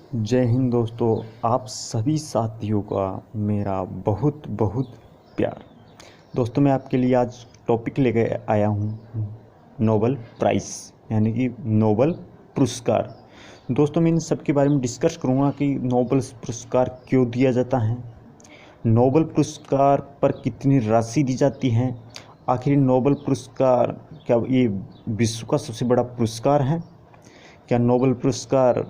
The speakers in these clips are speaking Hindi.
जय हिंद दोस्तों। आप सभी साथियों का मेरा बहुत बहुत प्यार। दोस्तों मैं आपके लिए आज टॉपिक लेके आया हूँ नोबेल प्राइज़ यानी कि नोबेल पुरस्कार। दोस्तों मैं इन सब के बारे में डिस्कस करूँगा कि नोबेल पुरस्कार क्यों दिया जाता है, नोबेल पुरस्कार पर कितनी राशि दी जाती है, आखिर नोबेल पुरस्कार क्या ये विश्व का सबसे बड़ा पुरस्कार है, क्या नोबेल पुरस्कार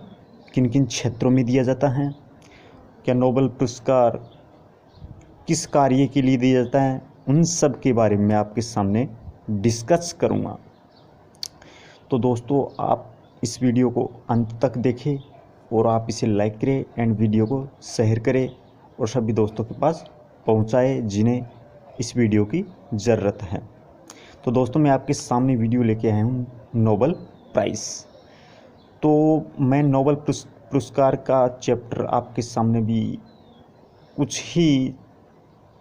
किन किन क्षेत्रों में दिया जाता है, क्या नोबेल पुरस्कार किस कार्य के लिए दिया जाता है, उन सब के बारे में मैं आपके सामने डिस्कस करूँगा। तो दोस्तों आप इस वीडियो को अंत तक देखें और आप इसे लाइक करें एंड वीडियो को शेयर करें और सभी दोस्तों के पास पहुंचाए जिन्हें इस वीडियो की ज़रूरत है। तो दोस्तों मैं आपके सामने वीडियो लेके आया हूँ नोबेल प्राइज़। तो मैं नोबेल पुरस्कार का चैप्टर आपके सामने भी कुछ ही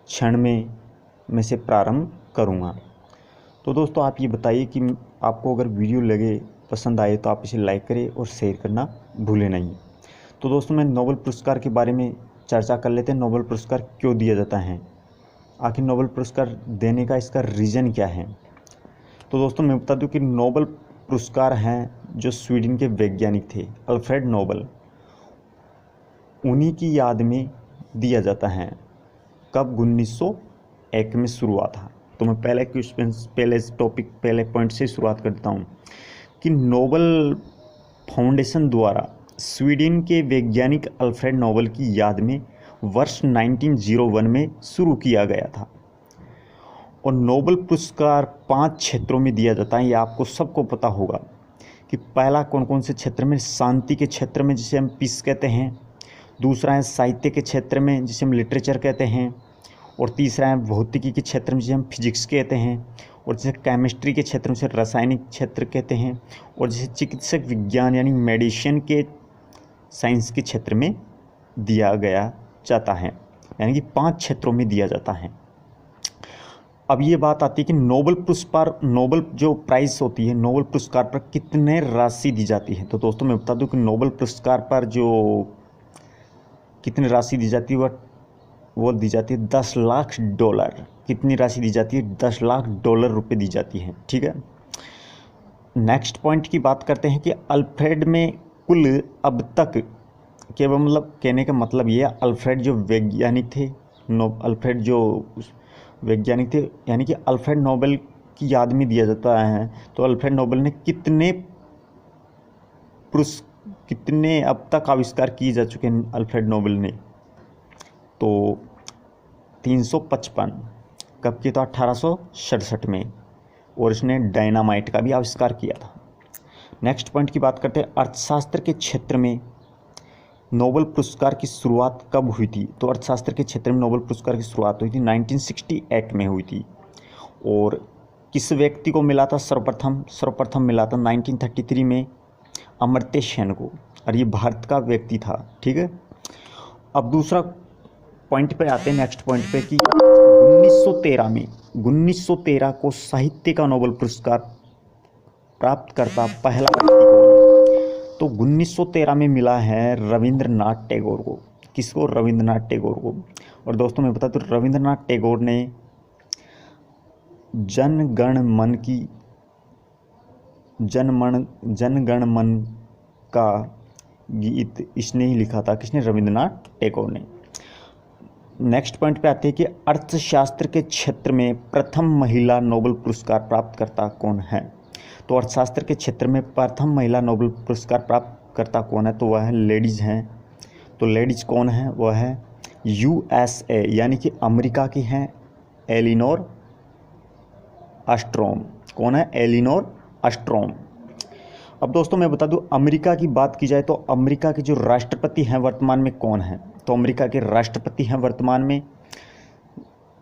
क्षण में से प्रारंभ करूँगा। तो दोस्तों आप ये बताइए कि आपको अगर वीडियो लगे पसंद आए तो आप इसे लाइक करें और शेयर करना भूलें नहीं। तो दोस्तों मैं नोबेल पुरस्कार के बारे में चर्चा कर लेते हैं। नोबेल पुरस्कार क्यों दिया जाता है, आखिर नोबेल पुरस्कार देने का इसका रीज़न क्या है। तो दोस्तों मैं बता दूं कि नोबेल पुरस्कार हैं जो स्वीडन के वैज्ञानिक थे अल्फ्रेड नोबेल, उन्हीं की याद में दिया जाता है। कब 1901 में शुरू हुआ था। तो मैं पहले पॉइंट से शुरुआत करता हूँ कि नोबेल फाउंडेशन द्वारा स्वीडन के वैज्ञानिक अल्फ्रेड नोबेल की याद में वर्ष 1901 में शुरू किया गया था। और नोबेल पुरस्कार 5 क्षेत्रों में दिया जाता है। ये आपको सबको पता होगा कि पहला कौन कौन से क्षेत्र में, शांति के क्षेत्र में जिसे हम पीस कहते हैं, दूसरा है साहित्य के क्षेत्र में जिसे हम लिटरेचर कहते हैं, और तीसरा है भौतिकी के क्षेत्र में जिसे हम फिजिक्स कहते हैं, और जिसे केमिस्ट्री के क्षेत्र में जिसे रासायनिक क्षेत्र कहते हैं, और जिसे चिकित्सक विज्ञान यानी मेडिसिन के साइंस के क्षेत्र में दिया गया जाता है। यानी कि 5 क्षेत्रों में दिया जाता है। अब ये बात आती है कि नोबेल जो प्राइज़ होती है, नोबेल पुरस्कार पर कितने राशि दी जाती है। तो दोस्तों मैं बता दूं कि नोबेल पुरस्कार पर जो कितनी राशि दी जाती है वो दी जाती है $10 लाख। कितनी राशि दी जाती है? $10 लाख रुपए दी जाती है। ठीक है, नेक्स्ट पॉइंट की बात करते हैं कि अल्फ्रेड में कुल अब तक केवल, मतलब कहने का मतलब ये है, अल्फ्रेड जो वैज्ञानिक थे, अल्फ्रेड जो वैज्ञानिक थे यानी कि अल्फ्रेड नोबेल की याद में दिया जाता है। तो अल्फ्रेड नोबेल ने कितने अब तक आविष्कार किए जा चुके हैं अल्फ्रेड नोबेल ने? तो 355। कब किया था? 1867 में। और इसने डायनामाइट का भी आविष्कार किया था। नेक्स्ट पॉइंट की बात करते हैं, अर्थशास्त्र के क्षेत्र में नोबेल पुरस्कार की शुरुआत कब हुई थी? तो अर्थशास्त्र के क्षेत्र में नोबेल पुरस्कार की शुरुआत हुई थी 1968 में हुई थी। और किस व्यक्ति को मिला था? सर्वप्रथम मिला था 1933 में अमर्त्य सेन को, और ये भारत का व्यक्ति था। ठीक है, अब दूसरा पॉइंट पे आते हैं, नेक्स्ट पॉइंट पे कि 1913 को साहित्य का नोबेल पुरस्कार प्राप्त करता पहला व्यक्ति कौन है? तो 1913 में मिला है रविंद्रनाथ टैगोर को। किसको? रविंद्रनाथ टैगोर को। और दोस्तों मैं बता दूं, रविंद्रनाथ टैगोर ने जन गण मन का गीत इसने ही लिखा था। किसने? रविंद्रनाथ टैगोर ने। नेक्स्ट पॉइंट पे आते हैं कि अर्थशास्त्र के क्षेत्र में प्रथम महिला नोबेल पुरस्कार प्राप्तकर्ता कौन है? तो अर्थशास्त्र के क्षेत्र में प्रथम महिला नोबेल पुरस्कार प्राप्तकर्ता कौन है? तो वह है लेडीज़ हैं। तो लेडीज़ कौन है? वह है USA यानी कि अमेरिका की हैं एलिनोर ऑस्ट्रोम। कौन है? Elinor Ostrom. अब दोस्तों मैं बता दूं, अमेरिका की बात की जाए तो अमेरिका के जो राष्ट्रपति हैं वर्तमान में कौन है? तो अमेरिका के राष्ट्रपति हैं वर्तमान में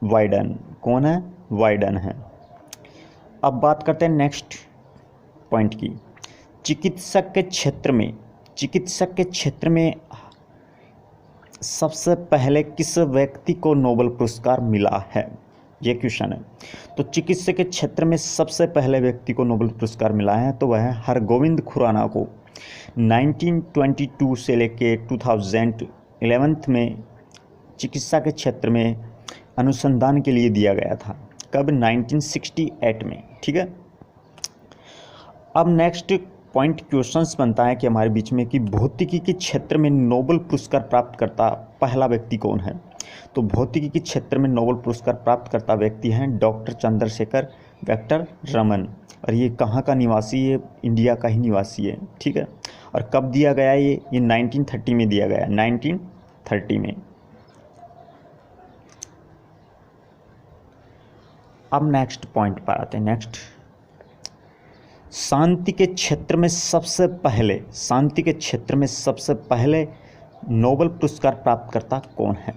बाइडेन। कौन है? बाइडेन है। अब बात करते हैं नेक्स्ट पॉइंट की, चिकित्सक के क्षेत्र में सबसे पहले किस व्यक्ति को नोबेल पुरस्कार मिला है? ये क्वेश्चन है। तो चिकित्सा के क्षेत्र में सबसे पहले व्यक्ति को नोबेल पुरस्कार मिला है तो वह है हरगोविंद खुराना को। 1922 से लेके 2011 में चिकित्सा के क्षेत्र में अनुसंधान के लिए दिया गया था। कब? 1968 में। ठीक है। अब नेक्स्ट पॉइंट क्वेश्चंस बनता है कि हमारे बीच में कि भौतिकी के क्षेत्र में नोबेल पुरस्कार प्राप्त करता पहला व्यक्ति कौन है। तो भौतिकी के क्षेत्र में नोबेल पुरस्कार प्राप्त करता व्यक्ति हैं डॉक्टर चंद्रशेखर वेंकट रमन, और ये कहाँ का निवासी है? इंडिया का ही निवासी है। ठीक है। और कब दिया गया? ये 1930 में दिया गया, 1930 में। अब नेक्स्ट पॉइंट पर आते हैं। नेक्स्ट, शांति के क्षेत्र में सबसे पहले नोबेल पुरस्कार प्राप्त करता कौन है।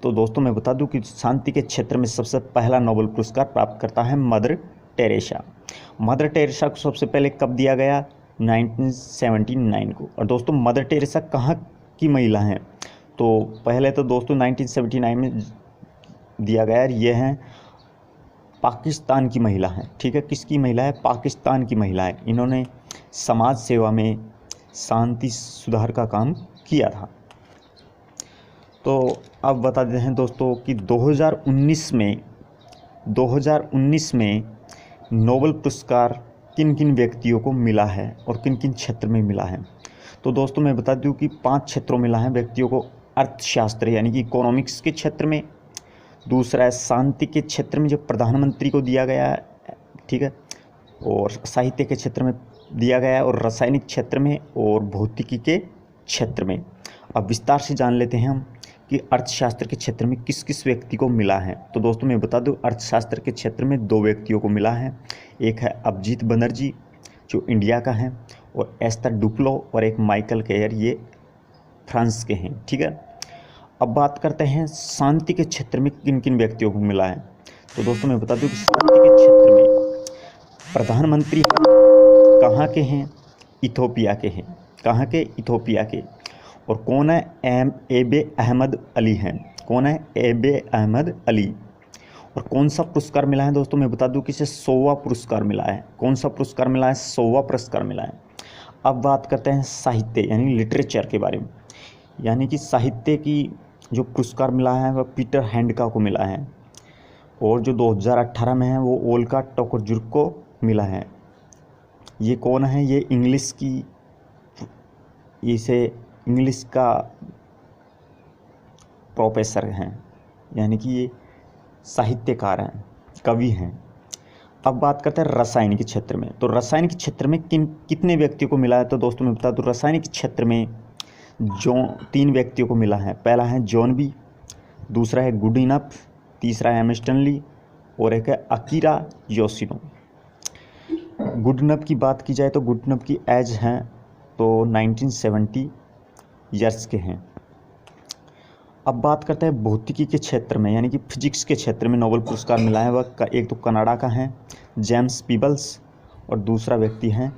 तो दोस्तों मैं बता दूं कि शांति के क्षेत्र में सबसे पहला नोबेल पुरस्कार प्राप्त करता है मदर टेरेसा। मदर टेरेसा को सबसे पहले कब दिया गया? 1979 को। और दोस्तों मदर टेरेसा कहाँ की महिला हैं? तो पहले तो दोस्तों 1979 में दिया गया। ये हैं पाकिस्तान की महिला है। ठीक है। किसकी महिला है? पाकिस्तान की महिला है। इन्होंने समाज सेवा में शांति सुधार का काम किया था। तो अब बता देते हैं दोस्तों कि 2019 में नोबेल पुरस्कार किन किन व्यक्तियों को मिला है और किन किन क्षेत्र में मिला है। तो दोस्तों मैं बता दूं कि 5 क्षेत्रों में मिला है व्यक्तियों को। अर्थशास्त्र यानी कि इकोनॉमिक्स के क्षेत्र में, दूसरा है शांति के क्षेत्र में जो प्रधानमंत्री को दिया गया है। ठीक है। और साहित्य के क्षेत्र में दिया गया है, और रासायनिक क्षेत्र में, और भौतिकी के क्षेत्र में। अब विस्तार से जान लेते हैं हम कि अर्थशास्त्र के क्षेत्र में किस किस व्यक्ति को मिला है। तो दोस्तों मैं बता दूं अर्थशास्त्र के क्षेत्र में 2 व्यक्तियों को मिला है। एक है अभिजीत बनर्जी जो इंडिया का है, और एस्थर डुप्लो, और एक माइकल केयर, ये फ्रांस के हैं। ठीक है। अब बात करते हैं शांति के क्षेत्र में किन किन व्यक्तियों को मिला है। तो दोस्तों मैं बता दूं कि शांति के क्षेत्र में प्रधानमंत्री कहाँ के हैं? इथोपिया के हैं। कहाँ के? इथोपिया के। और कौन है? एबे अहमद अली हैं। कौन है? एबे अहमद अली। और कौन सा पुरस्कार मिला है दोस्तों? मैं बता दूं कि इसे 100वां पुरस्कार मिला है। कौन सा पुरस्कार मिला है? 100वां पुरस्कार मिला है। अब बात करते हैं साहित्य यानी लिटरेचर के बारे में। यानी कि साहित्य की जो पुरस्कार मिला है वह पीटर हैंडका को मिला है, और जो 2018 में है वो ओल्गा टोकार्चुक को मिला है। ये कौन है? ये इंग्लिश का प्रोफेसर हैं, यानी कि ये साहित्यकार हैं, कवि हैं। अब बात करते हैं रसायनिक क्षेत्र में। तो रसायनिक क्षेत्र में कितने व्यक्तियों को मिला है? तो दोस्तों मैं बता दूं रसायनिक क्षेत्र में 3 व्यक्तियों को मिला है। पहला है जॉन बी, दूसरा है गुडिनफ, तीसरा है एमस्टनली, और एक है अकीरा योशिनो। गुडिनफ की बात की जाए तो गुडिनफ की एज हैं तो 1970 ईयर्स के हैं। अब बात करते हैं भौतिकी के क्षेत्र में, यानी कि फिजिक्स के क्षेत्र में नोबेल पुरस्कार मिला है। वह एक तो कनाडा का है जेम्स पीबल्स, और दूसरा व्यक्ति हैं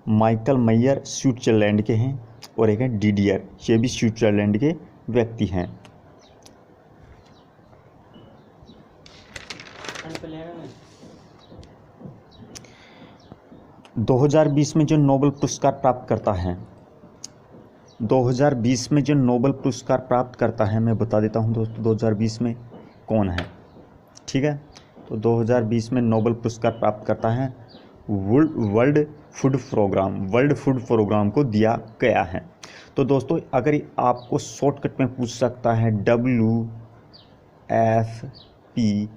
माइकल मैयर, स्विट्जरलैंड के हैं, और एक है डिडियर, ये भी स्विट्जरलैंड के व्यक्ति हैं। 2020 में जो नोबेल पुरस्कार प्राप्त करता है, 2020 में जो नोबेल पुरस्कार प्राप्त करता है, मैं बता देता हूं दोस्तों 2020 में कौन है। ठीक है। तो 2020 में नोबेल पुरस्कार प्राप्त करता है वर्ल्ड फूड प्रोग्राम को दिया गया है। तो दोस्तों अगर आपको शॉर्टकट में पूछ सकता है WFP,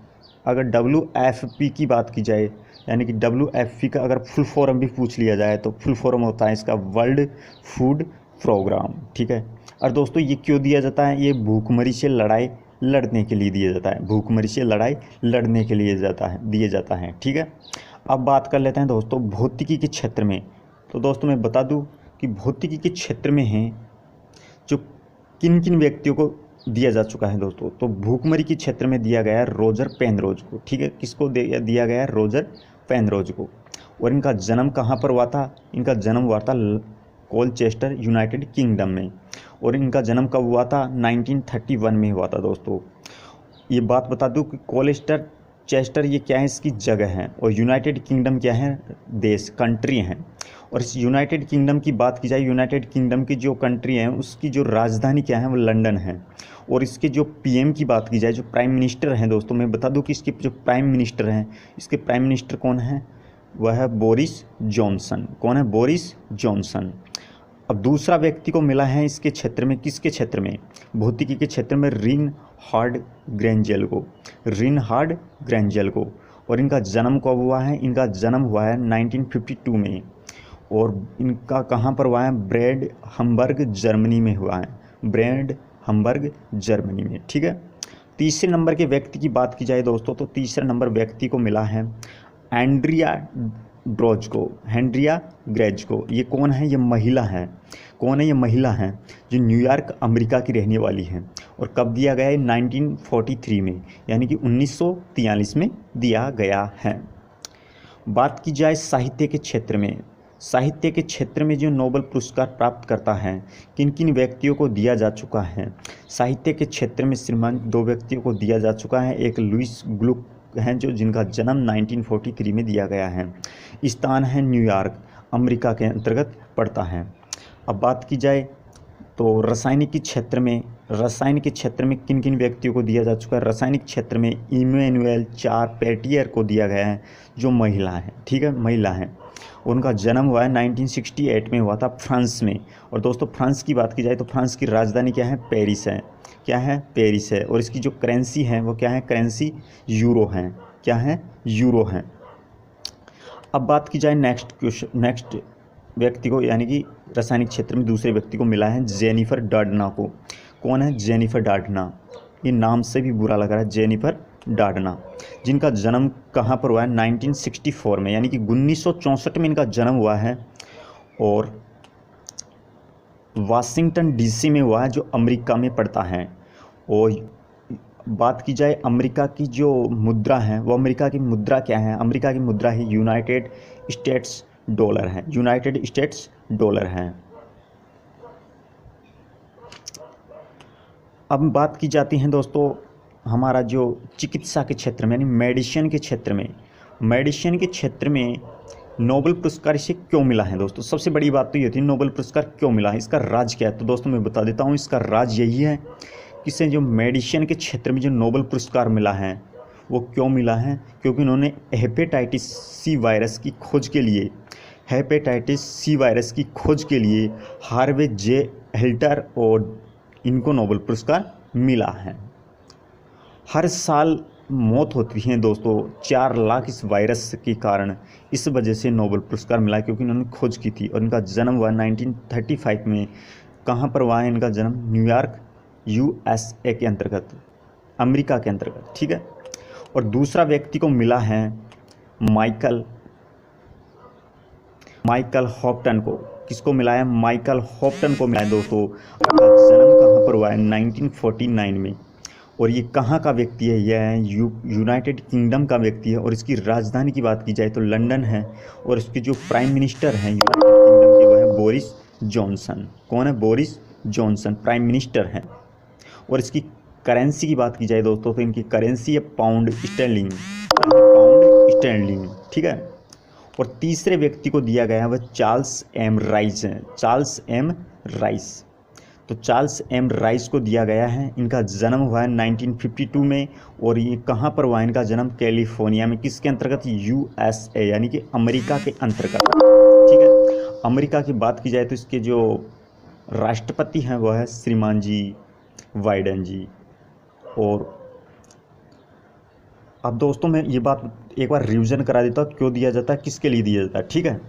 अगर WFP की बात की जाए, यानी कि WFP का अगर फुल फॉर्म भी पूछ लिया जाए तो फुल फॉर्म होता है इसका वर्ल्ड फूड प्रोग्राम। ठीक है। और दोस्तों ये क्यों दिया जाता है? ये भूखमरी से लड़ाई लड़ने के लिए दिया जाता है। भूखमरी से लड़ाई लड़ने के लिए दिया जाता है। ठीक है। अब बात कर लेते हैं दोस्तों भौतिकी के क्षेत्र में। तो दोस्तों मैं बता दूं कि भौतिकी के क्षेत्र में हैं जो किन किन व्यक्तियों को दिया जा चुका है दोस्तों। तो भूखमरी के क्षेत्र में दिया गया है रोजर पेनरोज को। ठीक है। किसको दिया गया है? रोजर पेनरोज को। और इनका जन्म कहाँ पर हुआ था? इनका जन्म हुआ था कोलचेस्टर, यूनाइटेड किंगडम में। और इनका जन्म कब हुआ था? 1931 में हुआ था दोस्तों। ये बात बता दूं कि कोलचेस्टर ये क्या है? इसकी जगह है, और यूनाइटेड किंगडम क्या है? देश, कंट्री हैं। और इस यूनाइटेड किंगडम की बात की जाए, यूनाइटेड किंगडम की जो कंट्री है उसकी जो राजधानी क्या है वो लंदन है। और इसके जो पीएम की बात की जाए, जो प्राइम मिनिस्टर हैं दोस्तों, मैं बता दूं कि इसके जो प्राइम मिनिस्टर हैं, इसके प्राइम मिनिस्टर कौन है, वह है बोरिस जॉनसन। कौन है? Boris Johnson. अब दूसरा व्यक्ति को मिला है इसके क्षेत्र में, किसके क्षेत्र में? भौतिकी के क्षेत्र में रिनहार्ड ग्रेंजेल को, रिनहार्ड ग्रेंजेल को। और इनका जन्म कब हुआ है? इनका जन्म हुआ है 1952 में। और इनका कहाँ पर हुआ है? ब्रेड हम्बर्ग जर्मनी में हुआ है, ब्रेड हम्बर्ग जर्मनी में। ठीक है। तीसरे नंबर के व्यक्ति की बात की जाए दोस्तों, तो तीसरे नंबर व्यक्ति को मिला है एंड्रिया ड्रोज को, हेनरिया ग्रेज को। ये कौन है? ये महिला है। कौन है? ये महिला है जो न्यूयॉर्क अमेरिका की रहने वाली है। और कब दिया गया है? 1943 में, यानी कि 1943 में दिया गया है। बात की जाए साहित्य के क्षेत्र में, साहित्य के क्षेत्र में जो नोबेल पुरस्कार प्राप्त करता है, किन किन व्यक्तियों को दिया जा चुका है? साहित्य के क्षेत्र में श्रीमान 2 व्यक्तियों को दिया जा चुका है। एक लुइस ग्लुक हैं जो जिनका जन्म 1943 में दिया गया है। स्थान है न्यूयॉर्क, अमेरिका के अंतर्गत पड़ता है। अब बात की जाए तो रासायनिक के क्षेत्र में, रसायन के क्षेत्र में किन किन व्यक्तियों को दिया जा चुका है? रासायनिक क्षेत्र में इमैनुएल चारपेटियर को दिया गया है, जो महिला है। ठीक है, महिला है। उनका जन्म हुआ है 1968 में, हुआ था फ्रांस में। और दोस्तों फ्रांस की बात की जाए तो फ्रांस की राजधानी क्या है? पेरिस है। क्या है? पेरिस है। और इसकी जो करेंसी है वो क्या है? करेंसी यूरो है। क्या है? यूरो है। अब बात की जाए नेक्स्ट व्यक्ति को, यानी कि रासायनिक क्षेत्र में दूसरे व्यक्ति को मिला है जेनिफर डार्डना को। कौन है? जेनिफर डार्डना। ये नाम से भी बुरा लग रहा है, जेनिफर डार्डना, जिनका जन्म कहाँ पर हुआ है? 1964 में, यानी कि 1964 में इनका जन्म हुआ है। और वाशिंगटन डीसी में हुआ है, जो अमेरिका में पड़ता है। और बात की जाए अमेरिका की जो मुद्रा है, वो अमेरिका की मुद्रा क्या है? अमेरिका की मुद्रा ही यूनाइटेड स्टेट्स डॉलर है, यूनाइटेड स्टेट्स डॉलर है। अब बात की जाती है दोस्तों हमारा जो चिकित्सा के क्षेत्र में, यानी मेडिसिन के क्षेत्र में, मेडिसिन के क्षेत्र में नोबेल पुरस्कार इसे क्यों मिला है दोस्तों? सबसे बड़ी बात तो ये थी नोबेल पुरस्कार क्यों मिला है, इसका राज क्या है? तो दोस्तों मैं बता देता हूँ, इसका राज यही है कि इसे जो मेडिसिन के क्षेत्र में जो नोबेल पुरस्कार मिला है वो क्यों मिला है? क्योंकि उन्होंने हेपेटाइटिस सी वायरस की खोज के लिए, हेपेटाइटिस सी वायरस की खोज के लिए हार्वे जे हेल्टर और इनको नोबेल पुरस्कार मिला है। हर साल मौत होती है दोस्तों 4 लाख इस वायरस के कारण, इस वजह से नोबेल पुरस्कार मिला क्योंकि इन्होंने खोज की थी। और इनका जन्म हुआ 1935 में। कहाँ पर हुआ है इनका जन्म? न्यूयॉर्क, यूएसए के अंतर्गत, अमेरिका के अंतर्गत। ठीक है। और दूसरा व्यक्ति को मिला है माइकल हॉप्टन को। किसको मिला है? माइकल हॉप्टन को मिला है दोस्तों। इनका जन्म कहाँ पर हुआ है? 1949 में। और ये कहाँ का व्यक्ति है? यह है यूनाइटेड किंगडम का व्यक्ति है। और इसकी राजधानी की बात की जाए तो लंदन है। और इसके जो प्राइम मिनिस्टर हैं यूनाइटेड किंगडम के, वो है बोरिस जॉनसन। कौन है? बोरिस जॉनसन प्राइम मिनिस्टर हैं। और इसकी करेंसी की बात की जाए दोस्तों तो इनकी करेंसी है पाउंड स्टर्लिंग, पाउंड स्टर्लिंग। ठीक है। और तीसरे व्यक्ति को दिया गया है वह चार्ल्स एम राइस है, चार्ल्स एम राइस। तो चार्ल्स एम राइस को दिया गया है। इनका जन्म हुआ है 1952 में। और ये कहाँ पर हुआ है इनका जन्म? कैलिफोर्निया में। किसके अंतर्गत? यूएसए, यानी कि अमेरिका के अंतर्गत। ठीक है। अमेरिका की बात की जाए तो इसके जो राष्ट्रपति हैं वह है श्रीमान जी बाइडेन जी। और अब दोस्तों मैं ये बात एक बार रिवीजन करा देता हूँ क्यों दिया जाता है, किसके लिए दिया जाता है। ठीक है।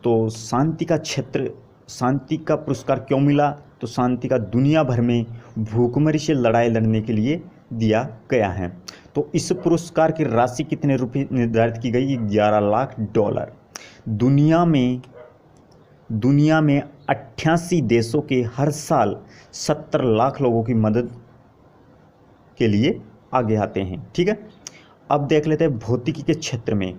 तो शांति का क्षेत्र, शांति का पुरस्कार क्यों मिला? तो शांति का दुनिया भर में भूखमरी से लड़ाई लड़ने के लिए दिया गया है। तो इस पुरस्कार की राशि कितने रुपए निर्धारित की गई? 11 लाख डॉलर। दुनिया में 88 देशों के हर साल 70 लाख लोगों की मदद के लिए आगे आते हैं। ठीक है। अब देख लेते हैं भौतिकी के क्षेत्र में,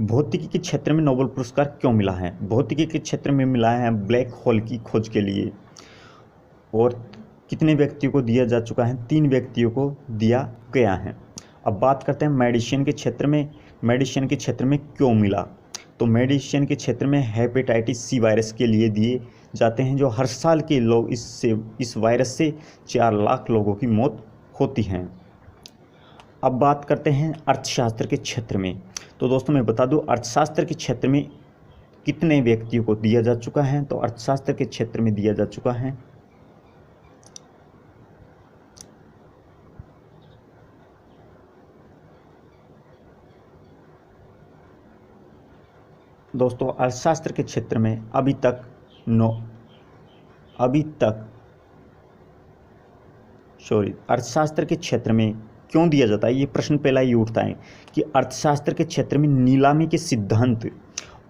भौतिकी के क्षेत्र में नोबेल पुरस्कार क्यों मिला है? भौतिकी के क्षेत्र में मिला है ब्लैक होल की खोज के लिए। और कितने व्यक्तियों को दिया जा चुका है? 3 व्यक्तियों को दिया गया है। अब बात करते हैं मेडिसिन के क्षेत्र में, मेडिसिन के क्षेत्र में क्यों मिला? तो मेडिसिन के क्षेत्र में हेपेटाइटिस सी वायरस के लिए दिए जाते हैं, जो हर साल के लोग इस वायरस से 4 लाख लोगों की मौत होती हैं। अब बात करते हैं अर्थशास्त्र के क्षेत्र में। तो दोस्तों मैं बता दूं अर्थशास्त्र के क्षेत्र में कितने व्यक्तियों को दिया जा चुका है। तो अर्थशास्त्र के क्षेत्र में दिया जा चुका है दोस्तों अर्थशास्त्र के क्षेत्र में अभी तक अर्थशास्त्र के क्षेत्र में क्यों दिया जाता है, ये प्रश्न पहला ही उठता है कि अर्थशास्त्र के क्षेत्र में नीलामी के सिद्धांत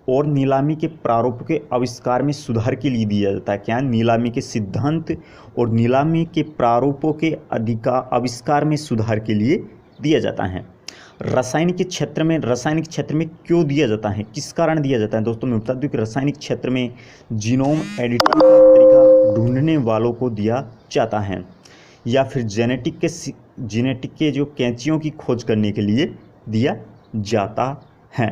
और नीलामी के प्रारूप के आविष्कार में सुधार के लिए दिया जाता है। क्या? नीलामी के सिद्धांत और नीलामी के प्रारूपों के आविष्कार में सुधार के लिए दिया जाता है। रासायनिक क्षेत्र में क्यों दिया जाता है, किस कारण दिया जाता है? दोस्तों मैं बता दूं कि रासायनिक क्षेत्र में जीनोम एडिटिंग का तरीका ढूंढने वालों को दिया जाता है, या फिर जेनेटिक के जो कैंचियों की खोज करने के लिए दिया जाता है।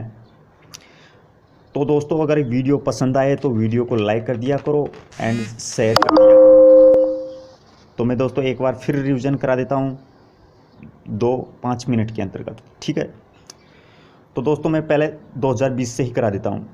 तो दोस्तों अगर वीडियो पसंद आए तो वीडियो को लाइक कर दिया करो एंड शेयर कर दिया करो। तो मैं दोस्तों एक बार फिर रिवीजन करा देता हूँ 2-5 मिनट के अंतर्गत, ठीक है। तो दोस्तों मैं पहले 2020 से ही करा देता हूँ।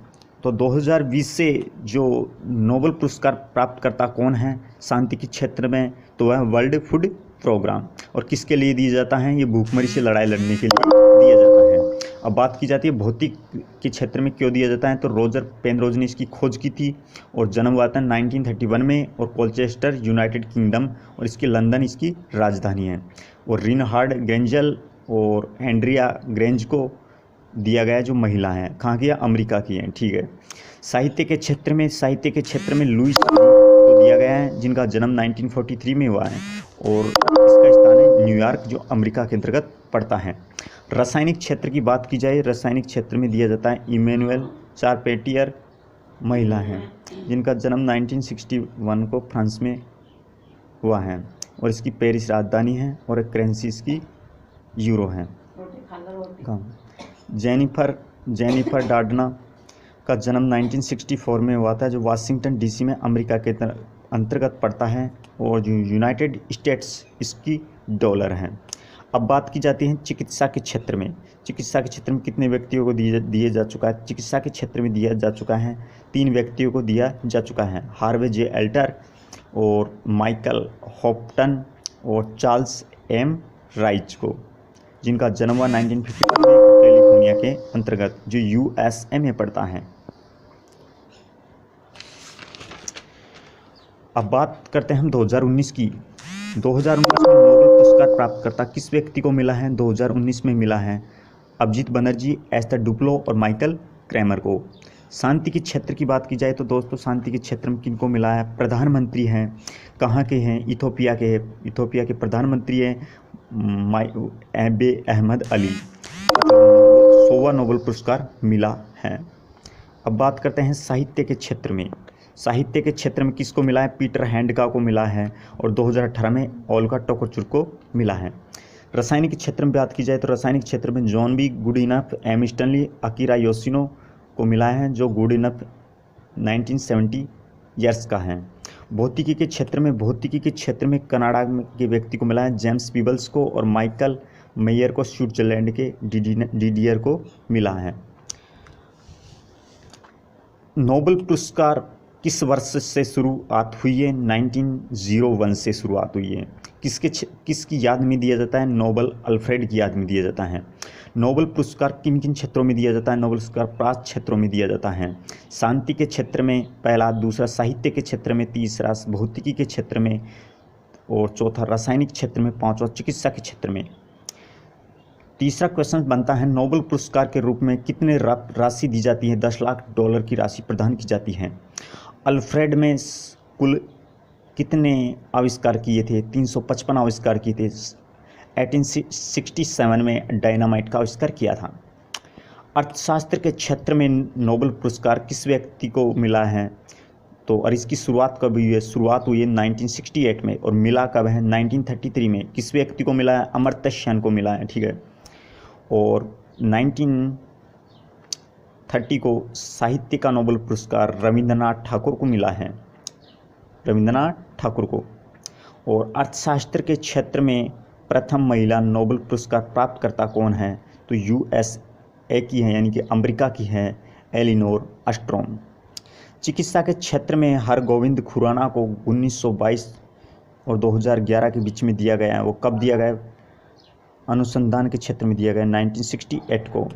तो 2020 से जो नोबेल पुरस्कार प्राप्तकर्ता कौन है शांति के क्षेत्र में, तो वह वर्ल्ड फूड प्रोग्राम। और किसके लिए दिया जाता है? ये भूखमरी से लड़ाई लड़ने के लिए दिया जाता है। अब बात की जाती है भौतिक के क्षेत्र में क्यों दिया जाता है, तो रोजर पेनरोज ने इसकी खोज की थी और जन्म हुआ था 1931 में, और कोलचेस्टर यूनाइटेड किंगडम, और इसकी लंदन इसकी राजधानी है। और रिनहार्ड ग्रेंजल और एंड्रिया ग्रेंज को दिया गया जो महिला हैं, कहाँ की है? अमेरिका की हैं, ठीक है। साहित्य के क्षेत्र में लुइस को दिया गया है, जिनका जन्म 1943 में हुआ है और इसका स्थान है न्यूयॉर्क, जो अमेरिका के अंतर्गत पड़ता है। रासायनिक क्षेत्र की बात की जाए, रासायनिक क्षेत्र में दिया जाता है इमैनुअल चारपेटियर, महिला हैं, जिनका जन्म 1961 को फ्रांस में हुआ है और इसकी पेरिस राजधानी है और करेंसी इसकी यूरो है। जेनिफर डार्डना का जन्म 1964 में हुआ था, जो वाशिंगटन डीसी में अमेरिका के अंतर्गत पड़ता है और जो यूनाइटेड स्टेट्स इसकी डॉलर है। अब बात की जाती है चिकित्सा के क्षेत्र में। चिकित्सा के क्षेत्र में कितने व्यक्तियों को दिए जा चुका है? चिकित्सा के क्षेत्र में दिया जा चुका है 3 व्यक्तियों को दिया जा चुका है, हार्वे जे एल्टर और माइकल हॉप्टन और चार्ल्स एम राइच को, जिनका जन्म हुआ 1951 में कैलिफोर्निया के अंतर्गत, जो यूएसए में पड़ता है। अब बात करते हैं हम 2019 की। 2019 में नोबेल पुरस्कार प्राप्तकर्ता किस व्यक्ति को मिला है? 2019 में मिला है अभिजीत बनर्जी, एस्थर डुप्लो और माइकल क्रैमर को। शांति के क्षेत्र की बात की जाए तो दोस्तों शांति के क्षेत्र में किनको मिला है? प्रधानमंत्री हैं, कहाँ के हैं? इथोपिया के हैं। इथोपिया के प्रधानमंत्री हैं एबे अहमद अली, 100वां नोबेल पुरस्कार मिला है। अब बात करते हैं साहित्य के क्षेत्र में। साहित्य के क्षेत्र में किसको मिला है? पीटर हैंडका को मिला है और 2018 में ओल्गा टोकाचुर को मिला है। रासायनिक क्षेत्र में बात की जाए तो रासायनिक क्षेत्र में John B Goodenough, M Stanley, Akira Yoshino को मिला है, जो गुडइनफ 1970 ईयर्स का है। भौतिकी के क्षेत्र में कनाडा के व्यक्ति को मिला है, जेम्स पीबल्स को, और माइकल मेयर को स्विट्जरलैंड के डिडियर को मिला है। नोबेल पुरस्कार किस वर्ष से शुरुआत हुई है? 1901 से शुरुआत हुई है। किसकी याद में दिया जाता है? नोबेल अल्फ्रेड की याद में दिया जाता है। नोबेल पुरस्कार किन किन क्षेत्रों में दिया जाता है? नोबेल पुरस्कार 5 क्षेत्रों में दिया जाता है। शांति के क्षेत्र में पहला, दूसरा साहित्य के क्षेत्र में, तीसरा भौतिकी के क्षेत्र में और चौथा रासायनिक क्षेत्र में, पांचवा चिकित्सा के क्षेत्र में। तीसरा क्वेश्चन बनता है नोबेल पुरस्कार के रूप में कितने राशि दी जाती है? $10 लाख की राशि प्रदान की जाती है। अल्फ्रेड में कुल कितने आविष्कार किए थे? 355 आविष्कार किए थे। 1867 में डायनामाइट का आविष्कार किया था। अर्थशास्त्र के क्षेत्र में नोबेल पुरस्कार किस व्यक्ति को मिला है? तो और इसकी शुरुआत कब हुई है? शुरुआत हुई है 1968 में और मिला कब है? 1933 में। किस व्यक्ति को मिला है? अमर्त्य सेन को मिला है, ठीक है। और 1930 को साहित्य का नोबेल पुरस्कार रविंद्रनाथ ठाकुर को मिला है, रविंद्रनाथ ठाकुर को। और अर्थशास्त्र के क्षेत्र में प्रथम महिला नोबेल पुरस्कार प्राप्तकर्ता कौन है? तो USA की है, यानी कि अमेरिका की है, एलिनोर ऑस्ट्रोम। चिकित्सा के क्षेत्र में हरगोविंद खुराना को 1922 और 2011 के बीच में दिया गया है। वो कब दिया गया? अनुसंधान के क्षेत्र में दिया गया 1968 को।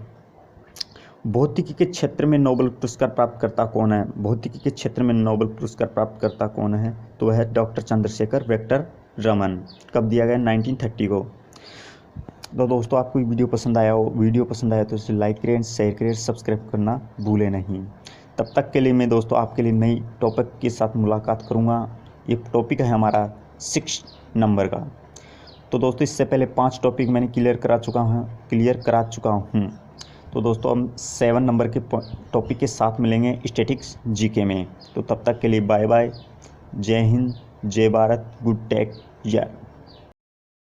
भौतिकी के क्षेत्र में नोबेल पुरस्कार प्राप्तकर्ता कौन है? भौतिकी के क्षेत्र में नोबेल पुरस्कार प्राप्तकर्ता कौन है? तो वह है डॉक्टर चंद्रशेखर वेक्टर रमन। कब दिया गया? 1930 को। तो दोस्तों, आपको वीडियो पसंद आया हो, वीडियो पसंद आया तो इसे लाइक करें, शेयर करें, सब्सक्राइब करना भूलें नहीं। तब तक के लिए मैं दोस्तों आपके लिए नई टॉपिक के साथ मुलाकात करूंगा। ये टॉपिक है हमारा 6 नंबर का। तो दोस्तों, इससे पहले 5 टॉपिक मैंने क्लियर करा चुका हूँ। तो दोस्तों, हम 7 नंबर के टॉपिक के साथ मिलेंगे स्टैटिक्स जीके में। तो तब तक के लिए बाय बाय, जय हिंद, जय भारत, गुड टेक, जय।